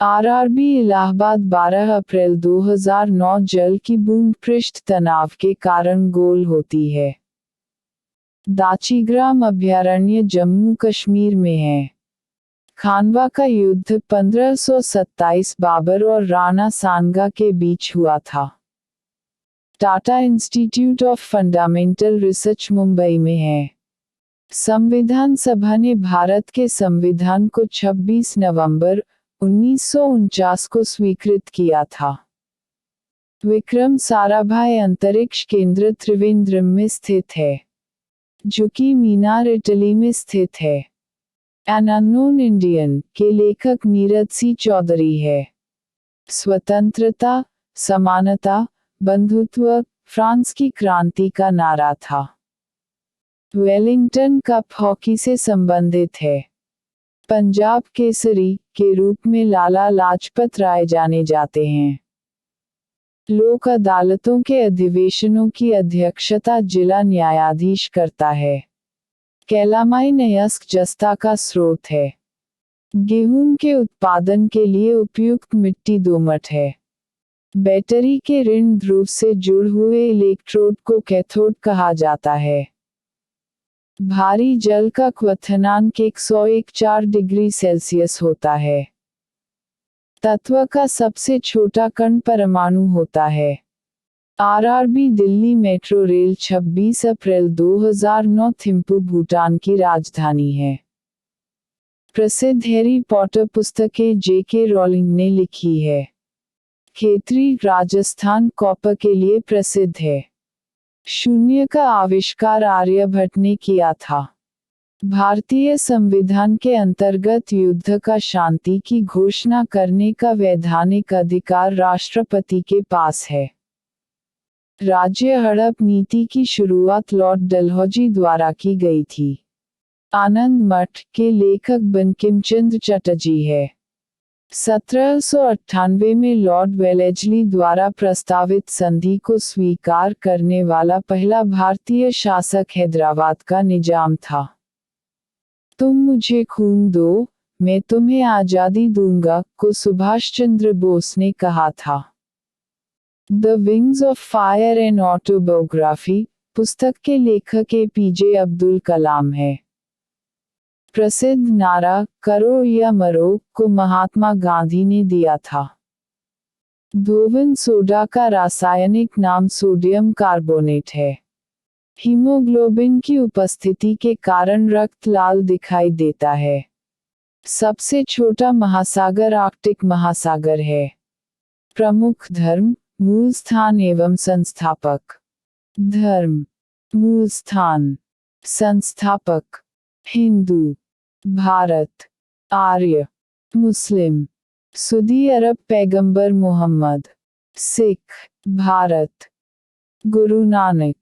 RRB Allahabad 12 अप्रैल 2009 जल की बूंद पृष्ठ तनाव के कारण गोल होती है। दाचीग्राम अभयारण्य जम्मू कश्मीर में है। खानवा का युद्ध 1527 बाबर और राणा सांगा के बीच हुआ था। Tata institute of fundamental research Mumbai में है। संविधान सभा ने भारत के संविधान को 26 नवंबर 1949 को स्वीकृत किया था। विक्रम साराभाई अंतरिक्ष केंद्र त्रिवेंद्रम में स्थित है। झुकी मीनार इटली में स्थित है। एन अननोन इंडियन के लेखक नीरज सी चौधरी है। स्वतंत्रता, समानता, बंधुत्व फ्रांस की क्रांति का नारा था। वेलिंगटन कप हॉकी से संबंधित है। पंजाब केसरी के रूप में लाला लाजपत राय जाने जाते हैं। लोक अदालतों के अधिवेशनों की अध्यक्षता जिला न्यायाधीश करता है। कैलामाइन अयस्क जस्ता का स्रोत है। गेहूं के उत्पादन के लिए उपयुक्त मिट्टी दोमट है। बैटरी के ऋण ध्रुव से जुड़े हुए इलेक्ट्रोड को कैथोड कहा जाता है। भारी जल का क्वथनांक 101.4 डिग्री सेल्सियस होता है। तत्व का सबसे छोटा कण परमाणु होता है। आरआरबी दिल्ली मेट्रो रेल 26 अप्रैल 2009 थिम्पू भूटान की राजधानी है। प्रसिद्ध हैरी पॉटर पुस्तकें जे.के. रॉलिंग ने लिखी है। खेतरी राजस्थान कॉपर के लिए प्रसिद्ध है। शून्य का आविष्कार आर्यभट्ट ने किया था। भारतीय संविधान के अंतर्गत युद्ध का शांति की घोषणा करने का वैधानिक अधिकार राष्ट्रपति के पास है। राज्य हड़प नीति की शुरुआत लॉर्ड डलहौजी द्वारा की गई थी। आनंद मठ के लेखक बंकिम चंद्र चटर्जी है। 1798 में लॉर्ड वेलेस्ली द्वारा प्रस्तावित संधि को स्वीकार करने वाला पहला भारतीय शासक हैदराबाद का निजाम था। तुम मुझे खून दो, मैं तुम्हें आजादी दूंगा को सुभाष चंद्र बोस ने कहा था। The wings of fire an autobiography पुस्तक के लेखक एपीजे अब्दुल कलाम है। प्रसिद्ध नारा करो या मरो को महात्मा गांधी ने दिया था। धोवन सोडा का रासायनिक नाम सोडियम कार्बोनेट है। हीमोग्लोबिन की उपस्थिति के कारण रक्त लाल दिखाई देता है। सबसे छोटा महासागर आर्कटिक महासागर है। प्रमुख धर्म, मूल स्थान एवं संस्थापक। धर्म, मूल स्थान, संस्थापक, हिंदू, भारत, आर्य, मुस्लिम, सऊदी अरब पैगंबर मोहम्मद, सिख, भारत, गुरु नानक,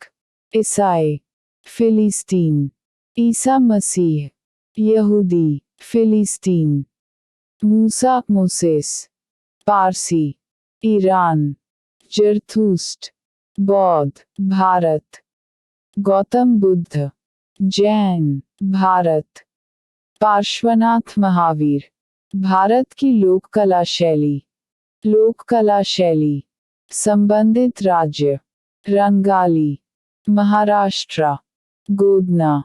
ईसाई, फिलिस्तीन, ईसा मसीह, यहूदी, फिलिस्तीन, मूसा मोसेस, पारसी, ईरान, जरथुस्ट, बौद्ध, भारत, गौतम बुद्ध, जैन, भारत, पार्श्वनाथ महावीर, भारत की लोक कला शैली। लोक कला शैली, संबंधित राज्य, रंगाली, महाराष्ट्र, गोदना,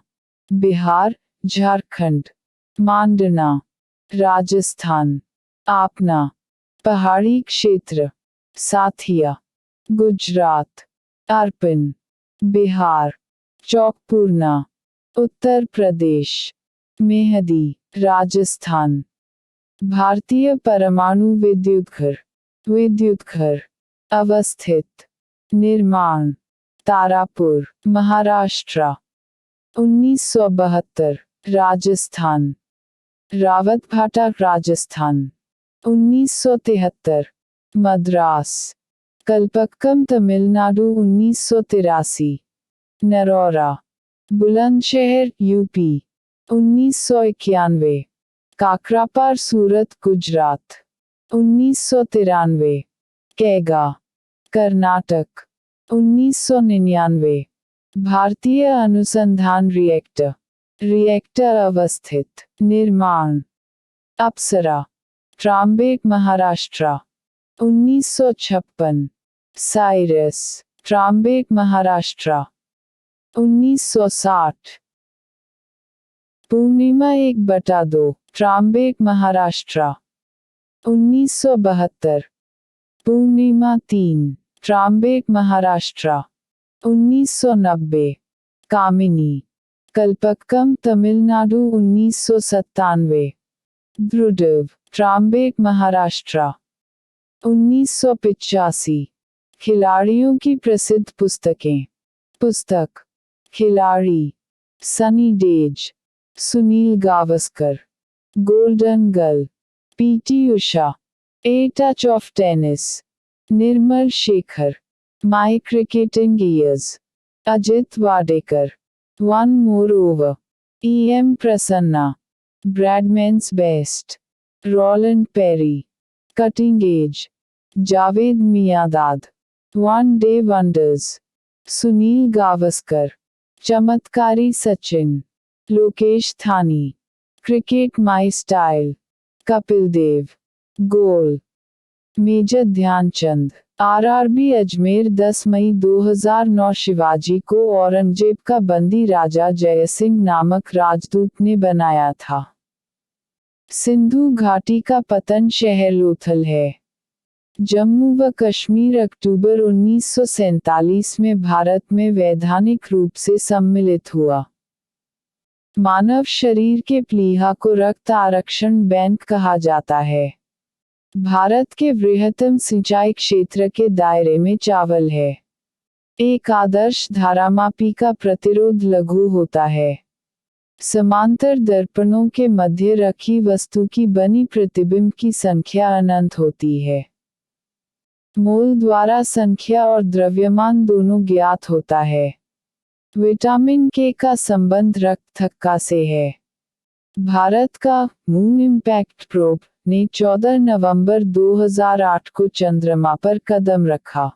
बिहार, झारखंड, मांडना, राजस्थान, आपना, पहाड़ी क्षेत्र, साथिया, गुजरात, अर्पण, बिहार, चौकपूर्णा, उत्तर प्रदेश, मेहदी, राजस्थान। भारतीय परमाणु विद्युत घर अवस्थित। निर्माण, तारापुर, महाराष्ट्र। 1972, राजस्थान। रावतभाटा, राजस्थान। 1973, मद्रास। कल्पक्कम, तमिलनाडु। 1983, नरौरा, बुलंदशहर, यूपी। 1991, काकरापार, सूरत, गुजरात। 1993, कैगा, कर्नाटक। 1999, भारतीय अनुसंधान रिएक्टर अवस्थित। निर्माण, अप्सरा। ट्राम्बेक महाराष्ट्र 1956। साइरस ट्राम्बेक महाराष्ट्र 1960। पूर्णिमा 1/2 ट्राम्बेक महाराष्ट्र 1972। पूर्णिमा 3 ट्राम्बेक महाराष्ट्र 1990। कामिनी कल्पक्कम तमिलनाडु 1997। ध्रुव ट्राम्बेक महाराष्ट्र 1985। खिलाड़ियों की प्रसिद्ध पुस्तकें। पुस्तक खिलाड़ी Sunny days, Sunil Gavaskar, golden girl, PT Usha, a touch of tennis, Nirmal Shekhar, my cricketing years, Ajit Wadekar, one more over, M Prasanna, Bradman's best, Roland Perry, cutting edge, Javed Miandad, one day wonders, Sunil Gavaskar, चमत्कारी Sachin, Lokesh Thani, cricket my style, Kapil Dev, goal, major Dhyanchand. RRB Ajmer 10 मई 2009। शिवाजी को औरंगजेब का बंदी राजा जयसिंह नामक राजदूत ने बनाया था। सिंधु घाटी का पतन शहर लोथल है। जम्मू व कश्मीर अक्टूबर 1947 में भारत में वैधानिक रूप से सम्मिलित हुआ। मानव शरीर के प्लीहा को रक्त आरक्षण बैंक कहा जाता है। भारत के वृहत्तम सिंचाई क्षेत्र के दायरे में चावल है। एक आदर्श धारामापी का प्रतिरोध लघु होता है। समांतर दर्पणों के मध्य रखी वस्तु की बनी प्रतिबिंब की संख्या अनंत होती है। मोल द्वारा संख्या और द्रव्यमान दोनों ज्ञात होता है। विटामिन के का संबंध रक्त थक्का से है। भारत का मून इम्पैक्ट प्रोब ने 14 नवंबर 2008 को चंद्रमा पर कदम रखा।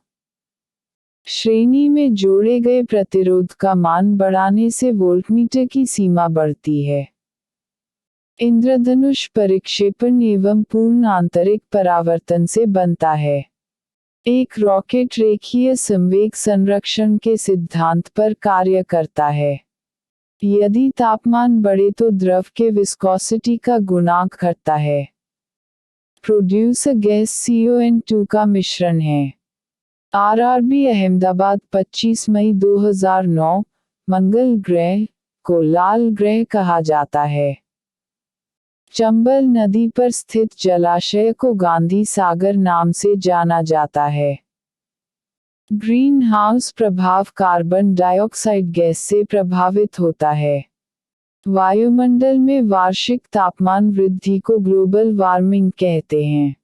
श्रेणी में जोड़े गए प्रतिरोध का मान बढ़ाने से वोल्टमीटर की सीमा बढ़ती है। इंद्रधनुष परिक्षेपण एवं पूर्ण आंतरिक परावर्तन से बनता है। एक रॉकेट रेखीय संवेग संरक्षण के सिद्धांत पर कार्य करता है। यदि तापमान बढ़े तो द्रव के विस्कोसिटी का गुणांक घटता है। प्रोड्यूसर गैस CO2 का मिश्रण है। आरआरबी अहमदाबाद 25 मई 2009। मंगल ग्रह को लाल ग्रह कहा जाता है। चंबल नदी पर स्थित जलाशय को गांधी सागर नाम से जाना जाता है। ग्रीन हाउस प्रभाव कार्बन डाइऑक्साइड गैस से प्रभावित होता है। वायुमंडल में वार्षिक तापमान वृद्धि को ग्लोबल वार्मिंग कहते हैं।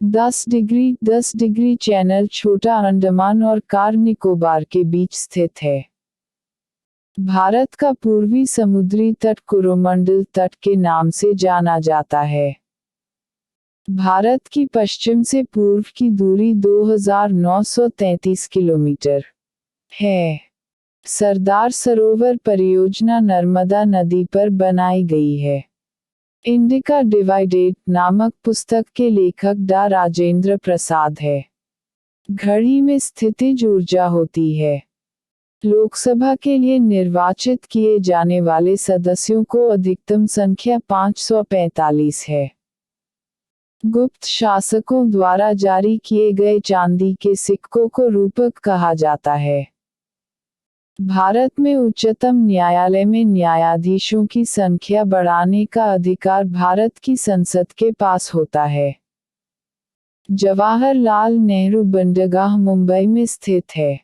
10 डिग्री चैनल छोटा अंडमान और कार निकोबार के बीच स्थित है। भारत का पूर्वी समुद्री तट कोरोमंडल तट के नाम से जाना जाता है। भारत की पश्चिम से पूर्व की दूरी 2933 किलोमीटर है। सरदार सरोवर परियोजना नर्मदा नदी पर बनाई गई है। इंडिका डिवाइडेड नामक पुस्तक के लेखक डा राजेंद्र प्रसाद है। घड़ी में स्थितिज ऊर्जा होती है। लोकसभा के लिए निर्वाचित किए जाने वाले सदस्यों को अधिकतम संख्या 545 है। गुप्त शासकों द्वारा जारी किए गए चांदी के सिक्कों को रूपक कहा जाता है। भारत में उच्चतम न्यायालय में न्यायाधीशों की संख्या बढ़ाने का अधिकार भारत की संसद के पास होता है। जवाहरलाल नेहरू बंदरगाह मुंबई में स्थित है।